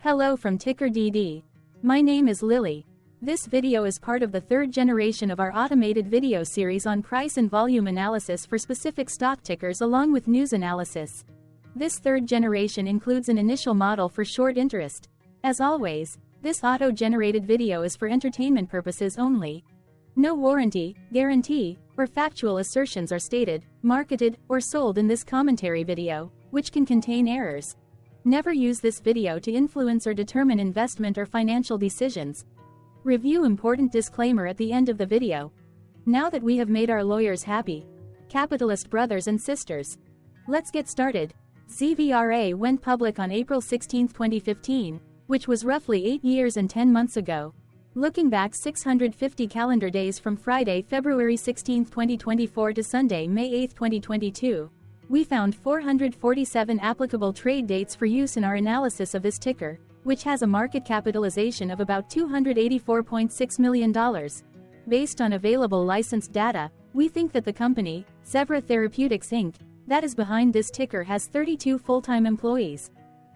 Hello from TickerDD. My name is Lily. This video is part of the third generation of our automated video series on price and volume analysis for specific stock tickers along with news analysis. This third generation includes an initial model for short interest. As always, this auto-generated video is for entertainment purposes only. No warranty, guarantee, or factual assertions are stated, marketed, or sold in this commentary video, which can contain errors. Never use this video to influence or determine investment or financial decisions. Review important disclaimer at the end of the video. Now that we have made our lawyers happy, capitalist brothers and sisters, let's get started. ZVRA went public on April 16, 2015, which was roughly 8 years and 10 months ago. Looking back 650 calendar days from Friday, February 16, 2024 to Sunday, May 8, 2022. We found 447 applicable trade dates for use in our analysis of this ticker, which has a market capitalization of about $284.6 million. Based on available licensed data, we think that the company, ZVRA Therapeutics Inc., that is behind this ticker has 32 full-time employees.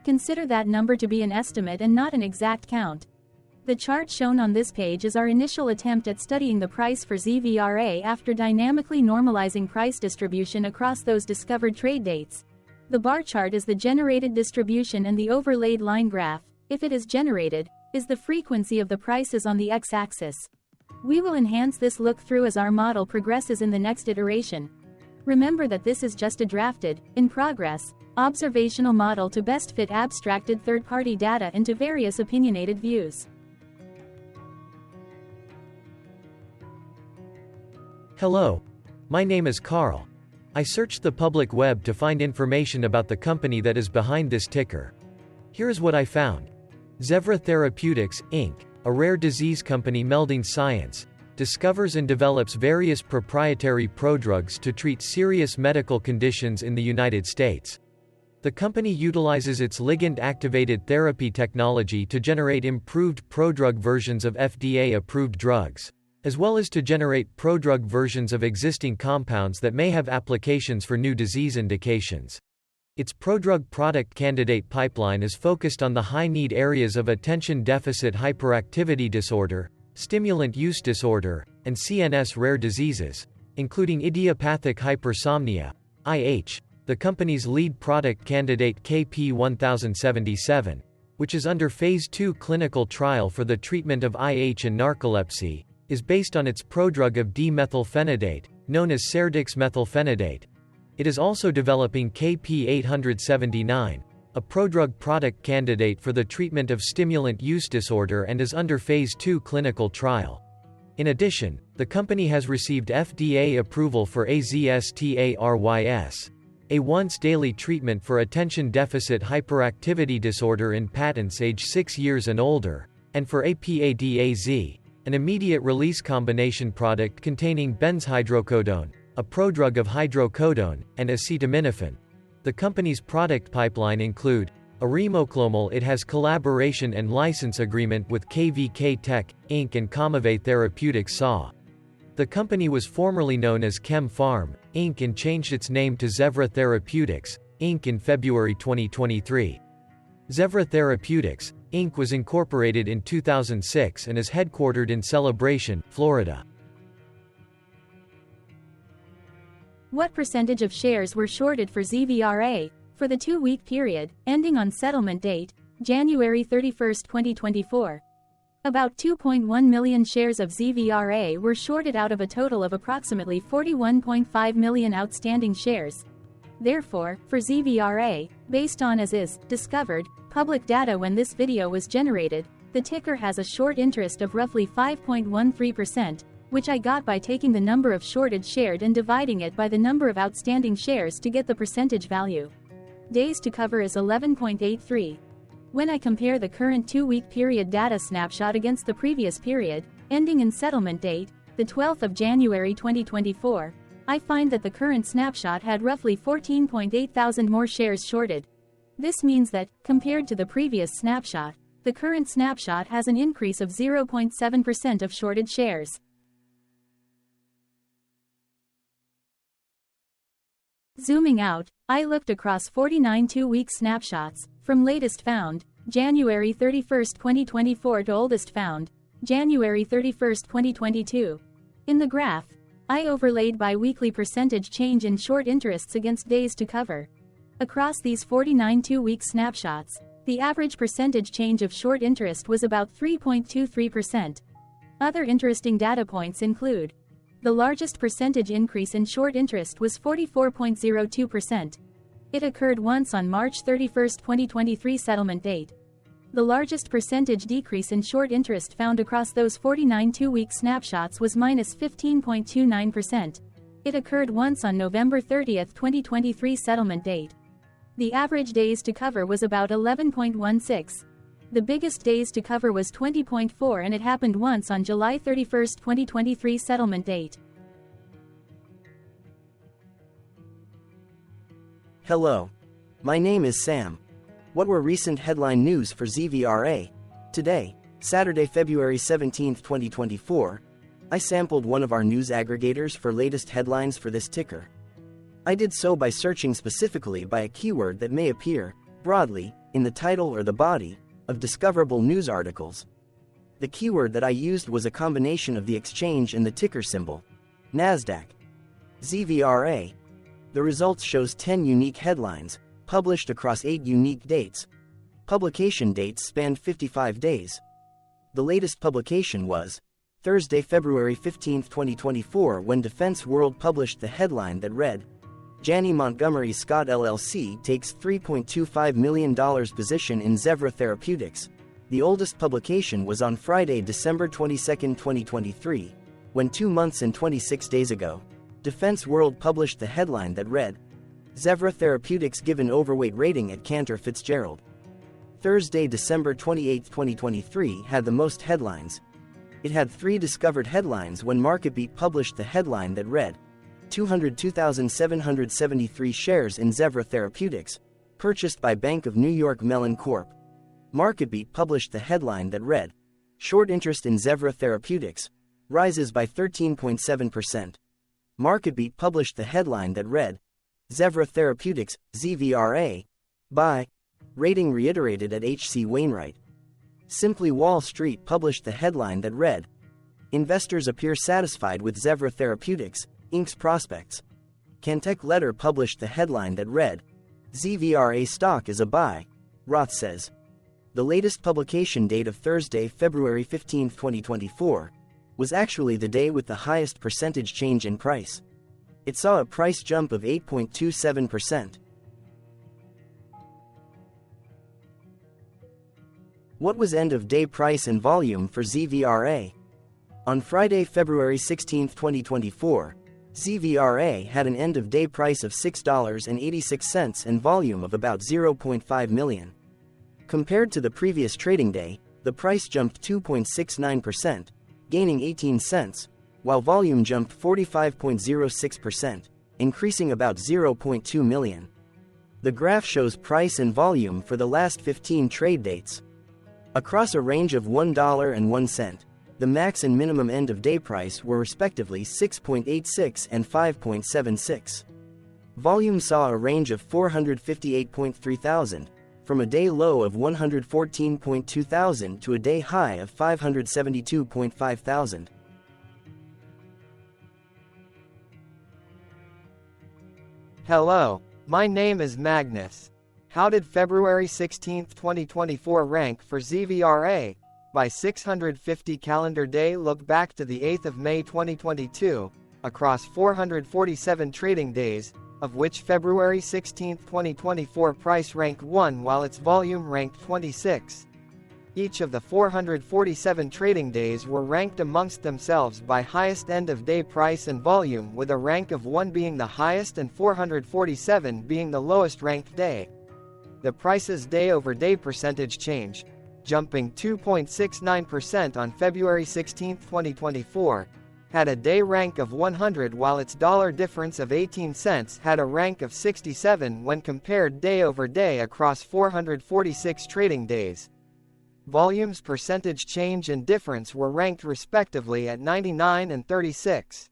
Consider that number to be an estimate and not an exact count. The chart shown on this page is our initial attempt at studying the price for ZVRA after dynamically normalizing price distribution across those discovered trade dates. The bar chart is the generated distribution and the overlaid line graph, if it is generated, is the frequency of the prices on the x-axis. We will enhance this look-through as our model progresses in the next iteration. Remember that this is just a drafted, in progress, observational model to best fit abstracted third-party data into various opinionated views. Hello. My name is Carl. I searched the public web to find information about the company that is behind this ticker. Here is what I found. ZVRA Therapeutics, Inc., a rare disease company melding science, discovers and develops various proprietary prodrugs to treat serious medical conditions in the United States. The company utilizes its ligand-activated therapy technology to generate improved prodrug versions of FDA-approved drugs, as well as to generate prodrug versions of existing compounds that may have applications for new disease indications. Its prodrug product candidate pipeline is focused on the high-need areas of attention deficit hyperactivity disorder, stimulant use disorder, and CNS rare diseases, including idiopathic hypersomnia, IH. The company's lead product candidate KP1077, which is under Phase 2 clinical trial for the treatment of IH and narcolepsy, is based on its prodrug of D-methylphenidate, known as serdexmethylphenidate. It is also developing KP879, a prodrug product candidate for the treatment of stimulant use disorder and is under Phase 2 clinical trial. In addition, the company has received FDA approval for AZSTARYS, a once-daily treatment for attention deficit hyperactivity disorder in patents age 6 years and older, and for APADAZ, an immediate-release combination product containing benzhydrocodone, a prodrug of hydrocodone, and acetaminophen. The company's product pipeline include arimoclomol. It has collaboration and license agreement with KVK Tech, Inc. and Comave Therapeutics SA. The company was formerly known as Chem Pharm, Inc. and changed its name to ZVRA Therapeutics, Inc. in February 2023. ZVRA Therapeutics, Inc. was incorporated in 2006 and is headquartered in Celebration, Florida. What percentage of shares were shorted for ZVRA for the 2-week period, ending on settlement date, January 31, 2024? About 2.1 million shares of ZVRA were shorted out of a total of approximately 41.5 million outstanding shares. Therefore, for ZVRA, based on as is discovered public data when this video was generated, the ticker has a short interest of roughly 5.13%, which I got by taking the number of shorted shared and dividing it by the number of outstanding shares to get the percentage value. Days to cover is 11.83. When I compare the current 2-week period data snapshot against the previous period, ending in settlement date, the 12th of January 2024, I find that the current snapshot had roughly 14.8 thousand more shares shorted. This means that, compared to the previous snapshot, the current snapshot has an increase of 0.7% of shorted shares. Zooming out, I looked across 49 two-week snapshots, from latest found, January 31, 2024 to oldest found, January 31, 2022. In the graph, I overlaid bi-weekly percentage change in short interests against days to cover. Across these 49 two-week snapshots, the average percentage change of short interest was about 3.23%. Other interesting data points include: the largest percentage increase in short interest was 44.02%. It occurred once on March 31, 2023 settlement date. The largest percentage decrease in short interest found across those 49 two-week snapshots was -15.29%. It occurred once on November 30, 2023 settlement date. The average days to cover was about 11.16. The biggest days to cover was 20.4, and it happened once on July 31, 2023 settlement date. Hello. My name is Sam. What were recent headline news for ZVRA? Today, Saturday, February 17, 2024, I sampled one of our news aggregators for latest headlines for this ticker. I did so by searching specifically by a keyword that may appear, broadly, in the title or the body of discoverable news articles. The keyword that I used was a combination of the exchange and the ticker symbol, NASDAQ. ZVRA. The results shows 10 unique headlines, published across 8 unique dates. Publication dates spanned 55 days. The latest publication was Thursday, February 15, 2024, when Defense World published the headline that read, Janney Montgomery Scott LLC takes $3.25 million position in ZVRA Therapeutics. The oldest publication was on Friday, December 22, 2023, when 2 months and 26 days ago, Defense World published the headline that read, ZVRA Therapeutics given overweight rating at Cantor Fitzgerald. Thursday, December 28, 2023 had the most headlines. It had 3 discovered headlines when MarketBeat published the headline that read, 202,773 shares in ZVRA Therapeutics, purchased by Bank of New York Mellon Corp. MarketBeat published the headline that read, Short interest in ZVRA Therapeutics, rises by 13.7%. MarketBeat published the headline that read, ZVRA Therapeutics, ZVRA, buy, rating reiterated at H.C. Wainwright. Simply Wall Street published the headline that read, Investors appear satisfied with ZVRA Therapeutics, Inc.'s prospects. Cantech Letter published the headline that read, ZVRA stock is a buy, Roth says. The latest publication date of Thursday, February 15, 2024, was actually the day with the highest percentage change in price. It saw a price jump of 8.27%. What was end-of-day price and volume for ZVRA? On Friday, February 16, 2024, ZVRA had an end-of-day price of $6.86 and volume of about 0.5 million. Compared to the previous trading day, the price jumped 2.69%, gaining 18 cents, while volume jumped 45.06%, increasing about 0.2 million. The graph shows price and volume for the last 15 trade dates. Across a range of $1.01, the max and minimum end-of-day price were respectively 6.86 and 5.76. Volume saw a range of 458.3 thousand, from a day low of 114.2 thousand to a day high of 572.5 thousand. Hello, my name is Magnus. How did February 16, 2024 rank for ZVRA? By 650 calendar day look back to the 8th of May 2022, across 447 trading days, of which February 16, 2024 price ranked 1 while its volume ranked 26. Each of the 447 trading days were ranked amongst themselves by highest end-of-day price and volume, with a rank of 1 being the highest and 447 being the lowest ranked day. The price's day-over-day percentage change, jumping 2.69% on February 16, 2024, had a day rank of 100 while its dollar difference of 18 cents had a rank of 67 when compared day over day across 446 trading days. Volume's percentage change and difference were ranked respectively at 99 and 36.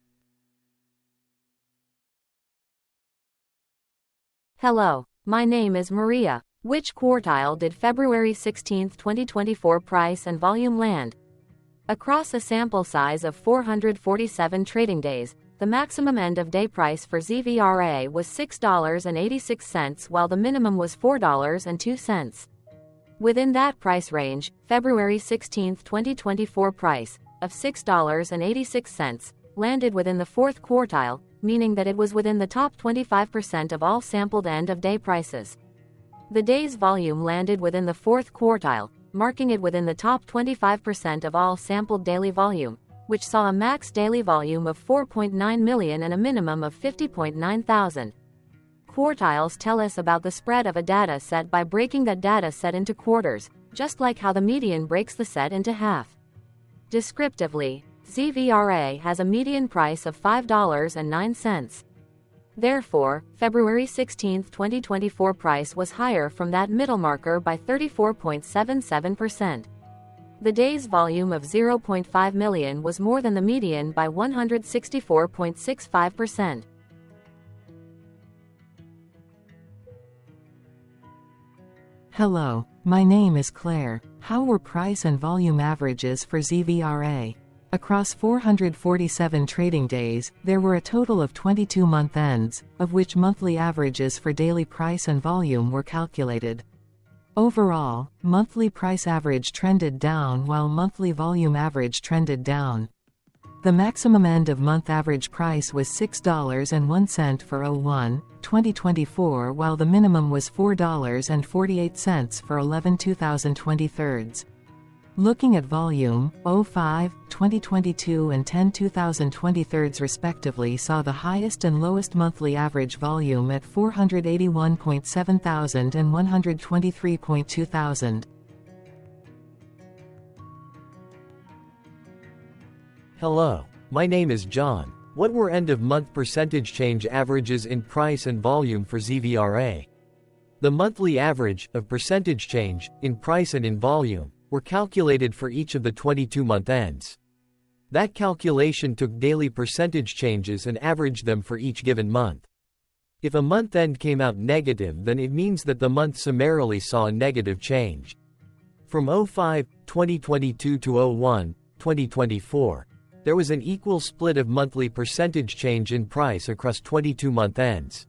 Hello, my name is Maria. Which quartile did February 16, 2024 price and volume land? Across a sample size of 447 trading days, the maximum end-of-day price for ZVRA was $6.86 while the minimum was $4.02. Within that price range, February 16, 2024 price, of $6.86, landed within the fourth quartile, meaning that it was within the top 25% of all sampled end-of-day prices. The day's volume landed within the fourth quartile, marking it within the top 25% of all sampled daily volume, which saw a max daily volume of 4.9 million and a minimum of 50.9 thousand. Quartiles tell us about the spread of a data set by breaking that data set into quarters, just like how the median breaks the set into half. Descriptively, ZVRA has a median price of $5.09. Therefore, February 16, 2024 price was higher from that middle marker by 34.77%. The day's volume of 0.5 million was more than the median by 164.65%. Hello, my name is Claire. How were price and volume averages for ZVRA? Across 447 trading days, there were a total of 22 month ends, of which monthly averages for daily price and volume were calculated. Overall, monthly price average trended down while monthly volume average trended down. The maximum end-of-month average price was $6.01 for 01/2024 while the minimum was $4.48 for 11/2023. Looking at volume, 05/2022 and 10/2023 respectively saw the highest and lowest monthly average volume at 481.7 thousand and 123.2 thousand. Hello, my name is John. What were end-of-month percentage change averages in price and volume for ZVRA? The monthly average of percentage change in price and in volume were calculated for each of the 22-month ends. That calculation took daily percentage changes and averaged them for each given month. If a month end came out negative, then it means that the month summarily saw a negative change. From 05/2022 to 01/2024, there was an equal split of monthly percentage change in price across 22-month ends.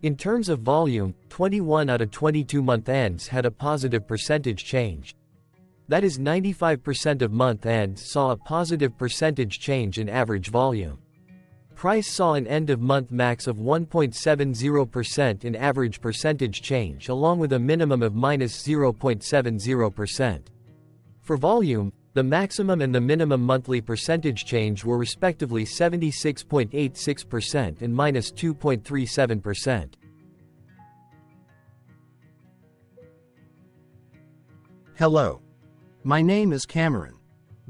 In terms of volume, 21 out of 22 month ends had a positive percentage change. That is 95% of month ends saw a positive percentage change in average volume. Price saw an end-of-month max of 1.70% in average percentage change along with a minimum of -0.70%. For volume, the maximum and the minimum monthly percentage change were respectively 76.86% and -2.37%. Hello. My name is Cameron.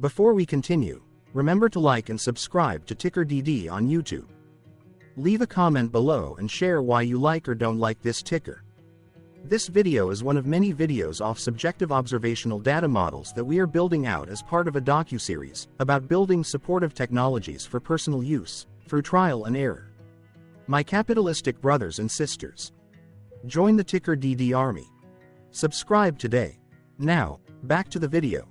Before we continue, remember to like and subscribe to TickerDD on YouTube. Leave a comment below and share why you like or don't like this ticker. This video is one of many videos off subjective observational data models that we are building out as part of a docuseries about building supportive technologies for personal use, through trial and error. My capitalistic brothers and sisters, join the TickerDD army. Subscribe today. Now, back to the video.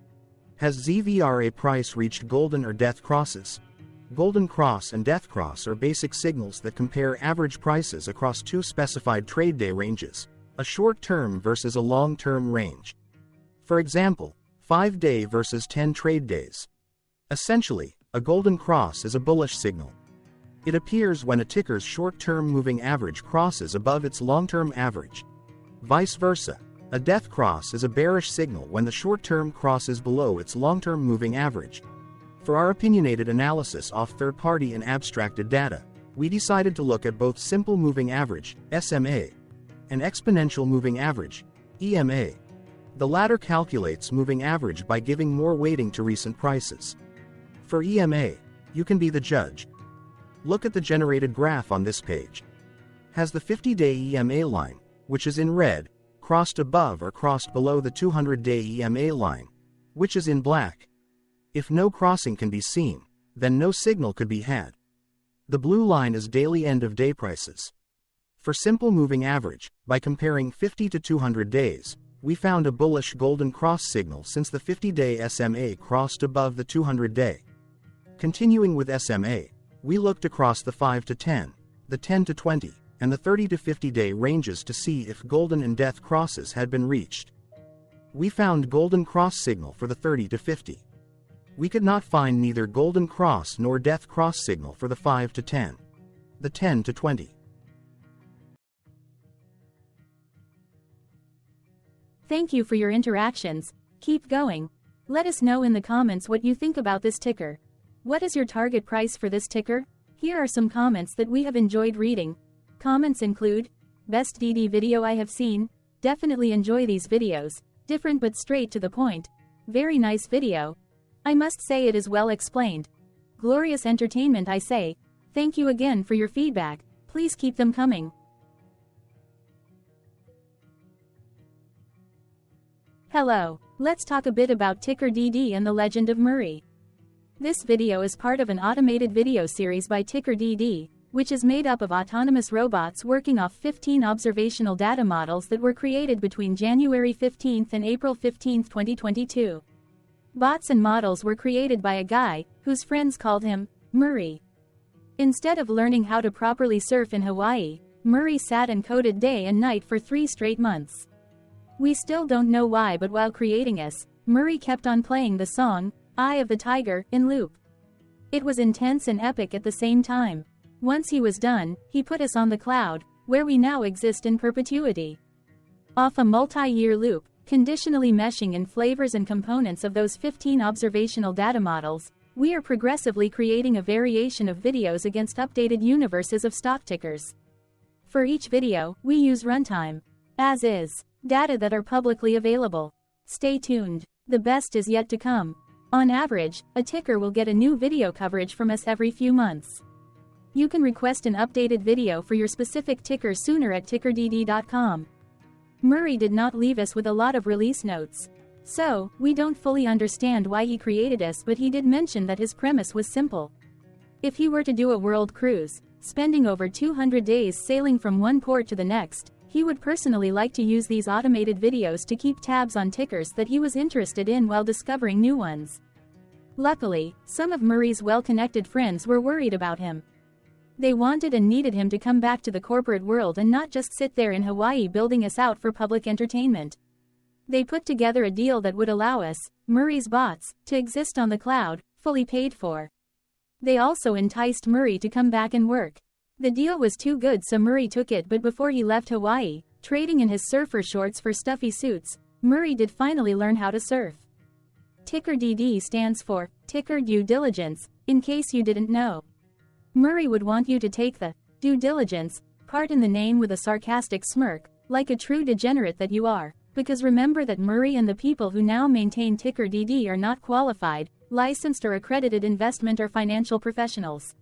Has ZVRA price reached golden or death crosses? Golden cross and death cross are basic signals that compare average prices across two specified trade day ranges, a short-term versus a long-term range. For example, 5-day versus 10 trade days. Essentially, a golden cross is a bullish signal. It appears when a ticker's short-term moving average crosses above its long-term average. Vice versa. A death cross is a bearish signal when the short-term crosses below its long-term moving average. For our opinionated analysis off third-party and abstracted data, we decided to look at both simple moving average, SMA, and exponential moving average, EMA. The latter calculates moving average by giving more weighting to recent prices. For EMA, you can be the judge. Look at the generated graph on this page. Has the 50-day EMA line, which is in red, crossed above or crossed below the 200-day EMA line, which is in black? If no crossing can be seen, then no signal could be had. The blue line is daily end-of-day prices. For simple moving average, by comparing 50 to 200 days, we found a bullish golden cross signal since the 50-day SMA crossed above the 200-day. Continuing with SMA, we looked across the 5 to 10, the 10 to 20, and the 30 to 50-day ranges to see if golden and death crosses had been reached. We found golden cross signal for the 30 to 50. We could not find neither golden cross nor death cross signal for the 5 to 10, the 10 to 20. Thank you for your interactions. Keep going. Let us know in the comments what you think about this ticker. What is your target price for this ticker? Here are some comments that we have enjoyed reading. Comments include, best DD video I have seen, definitely enjoy these videos, different but straight to the point, very nice video. I must say it is well explained. Glorious entertainment I say, thank you again for your feedback, please keep them coming. Hello, let's talk a bit about TickerDD and the Legend of Murray. This video is part of an automated video series by TickerDD, which is made up of autonomous robots working off 15 observational data models that were created between January 15 and April 15, 2022. Bots and models were created by a guy, whose friends called him Murray. Instead of learning how to properly surf in Hawaii, Murray sat and coded day and night for 3 straight months. We still don't know why, but while creating us, Murray kept on playing the song, Eye of the Tiger, in loop. It was intense and epic at the same time. Once he was done, he put us on the cloud, where we now exist in perpetuity. Off a multi-year loop, conditionally meshing in flavors and components of those 15 observational data models, we are progressively creating a variation of videos against updated universes of stock tickers. For each video, we use runtime, as is, data that are publicly available. Stay tuned. The best is yet to come. On average, a ticker will get a new video coverage from us every few months. You can request an updated video for your specific ticker sooner at TickerDD.com. Murray did not leave us with a lot of release notes. So, we don't fully understand why he created us, but he did mention that his premise was simple. If he were to do a world cruise, spending over 200 days sailing from one port to the next, he would personally like to use these automated videos to keep tabs on tickers that he was interested in while discovering new ones. Luckily, some of Murray's well-connected friends were worried about him. They wanted and needed him to come back to the corporate world and not just sit there in Hawaii building us out for public entertainment. They put together a deal that would allow us, Murray's bots, to exist on the cloud, fully paid for. They also enticed Murray to come back and work. The deal was too good, so Murray took it, but before he left Hawaii, trading in his surfer shorts for stuffy suits, Murray did finally learn how to surf. TickerDD stands for Ticker Due Diligence, in case you didn't know. Murray would want you to take the due diligence part in the name with a sarcastic smirk, like a true degenerate that you are, because remember that Murray and the people who now maintain TickerDD are not qualified, licensed or accredited investment or financial professionals.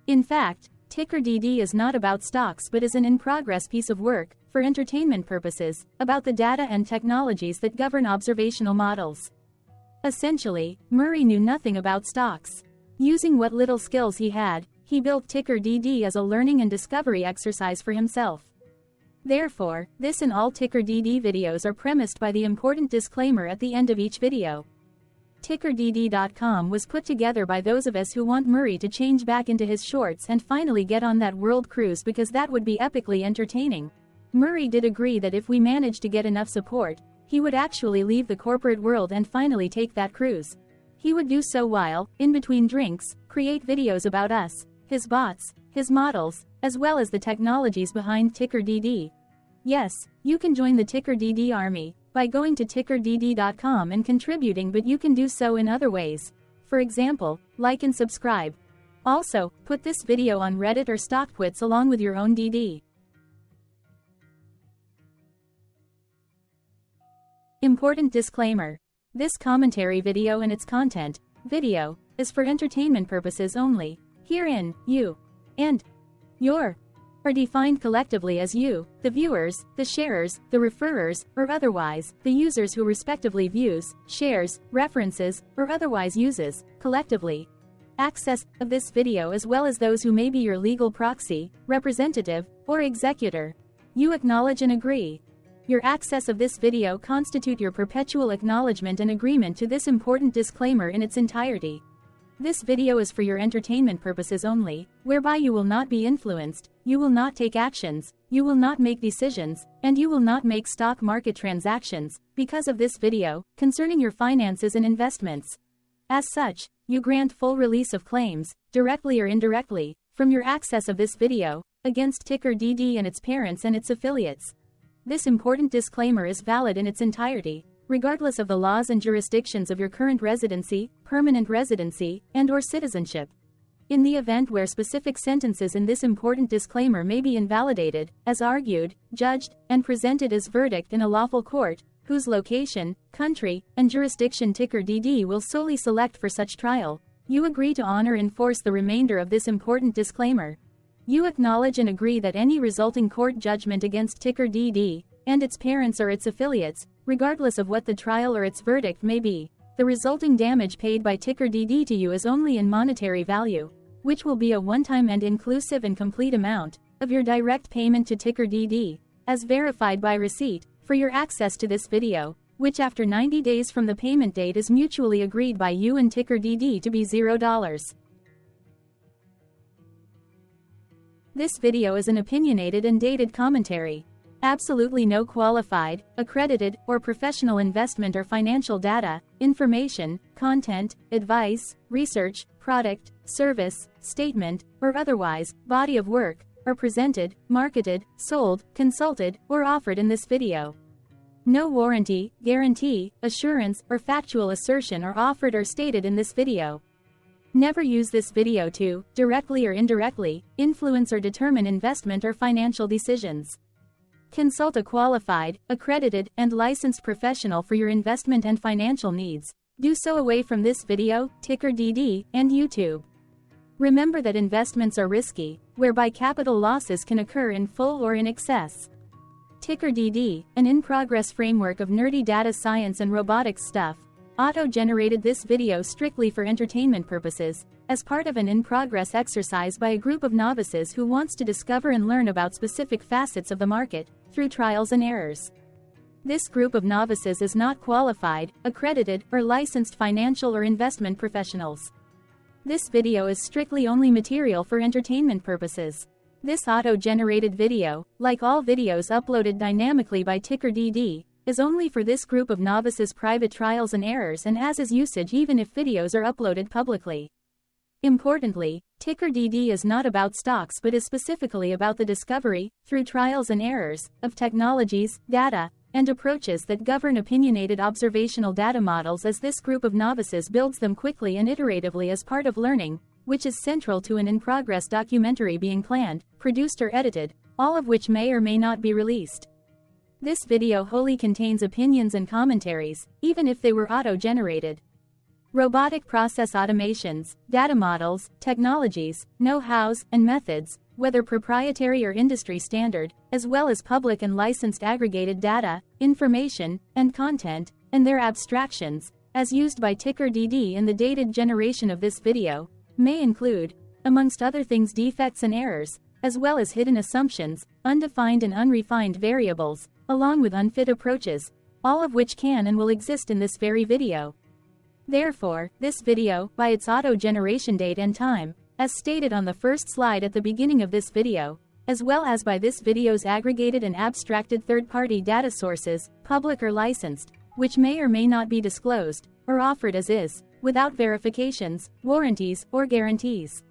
In fact, TickerDD is not about stocks but is an in-progress piece of work, for entertainment purposes, about the data and technologies that govern observational models. Essentially, Murray knew nothing about stocks. Using what little skills he had, he built TickerDD as a learning and discovery exercise for himself. Therefore, this and all TickerDD videos are premised by the important disclaimer at the end of each video. TickerDD.com was put together by those of us who want Murray to change back into his shorts and finally get on that world cruise, because that would be epically entertaining. Murray did agree that if we managed to get enough support, he would actually leave the corporate world and finally take that cruise. He would do so while, in between drinks, create videos about us, his bots, his models, as well as the technologies behind TickerDD. Yes, you can join the TickerDD army by going to TickerDD.com and contributing, but you can do so in other ways. For example, like and subscribe. Also, put this video on Reddit or StockTwits along with your own DD. Important disclaimer. This commentary video and its content, video, is for entertainment purposes only. Herein, you and your are defined collectively as you, the viewers, the sharers, the referrers, or otherwise, the users who respectively views, shares, references, or otherwise uses, collectively, access of this video, as well as those who may be your legal proxy, representative, or executor. You acknowledge and agree. Your access of this video constitute your perpetual acknowledgement and agreement to this important disclaimer in its entirety. This video is for your entertainment purposes only, whereby you will not be influenced, you will not take actions, you will not make decisions, and you will not make stock market transactions, because of this video, concerning your finances and investments. As such, you grant full release of claims, directly or indirectly, from your access of this video, against TickerDD and its parents and its affiliates. This important disclaimer is valid in its entirety, regardless of the laws and jurisdictions of your current residency, permanent residency, and/or citizenship. In the event where specific sentences in this important disclaimer may be invalidated, as argued, judged, and presented as verdict in a lawful court, whose location, country, and jurisdiction TickerDD will solely select for such trial, you agree to honor and enforce the remainder of this important disclaimer. You acknowledge and agree that any resulting court judgment against TickerDD, and its parents or its affiliates, regardless of what the trial or its verdict may be, the resulting damage paid by TickerDD to you is only in monetary value, which will be a one-time and inclusive and complete amount of your direct payment to TickerDD, as verified by receipt, for your access to this video, which after 90 days from the payment date is mutually agreed by you and TickerDD to be $0. This video is an opinionated and dated commentary. Absolutely no qualified, accredited, or professional investment or financial data, information, content, advice, research, product, service, statement, or otherwise, body of work, are presented, marketed, sold, consulted, or offered in this video. No warranty, guarantee, assurance, or factual assertion are offered or stated in this video. Never use this video to, directly or indirectly, influence or determine investment or financial decisions. Consult a qualified, accredited, and licensed professional for your investment and financial needs. Do so away from this video, TickerDD, and YouTube. Remember that investments are risky, whereby capital losses can occur in full or in excess. TickerDD, an in-progress framework of nerdy data science and robotics stuff, auto-generated this video strictly for entertainment purposes, as part of an in-progress exercise by a group of novices who wants to discover and learn about specific facets of the market, through trials and errors. This group of novices is not qualified, accredited, or licensed financial or investment professionals. This video is strictly only material for entertainment purposes. This auto-generated video, like all videos uploaded dynamically by TickerDD, is only for this group of novices' private trials and errors and as is usage even if videos are uploaded publicly. Importantly, TickerDD is not about stocks but is specifically about the discovery, through trials and errors, of technologies, data, and approaches that govern opinionated observational data models as this group of novices builds them quickly and iteratively as part of learning, which is central to an in-progress documentary being planned, produced or edited, all of which may or may not be released. This video wholly contains opinions and commentaries, even if they were auto-generated. Robotic process automations, data models, technologies, know-hows, and methods, whether proprietary or industry standard, as well as public and licensed aggregated data, information, and content, and their abstractions, as used by TickerDD in the dated generation of this video, may include, amongst other things, defects and errors, as well as hidden assumptions, undefined and unrefined variables, along with unfit approaches, all of which can and will exist in this very video. Therefore, this video, by its auto-generation date and time, as stated on the first slide at the beginning of this video, as well as by this video's aggregated and abstracted third-party data sources, public or licensed, which may or may not be disclosed, or offered as is, without verifications, warranties, or guarantees.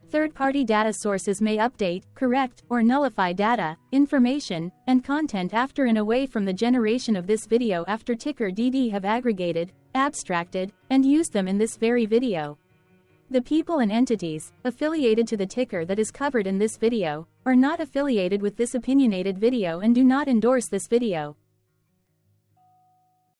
Third-party data sources may update, correct, or nullify data, information, and content after and away from the generation of this video after TickerDD have aggregated, abstracted, and used them in this very video. The people and entities, affiliated to the ticker that is covered in this video, are not affiliated with this opinionated video and do not endorse this video.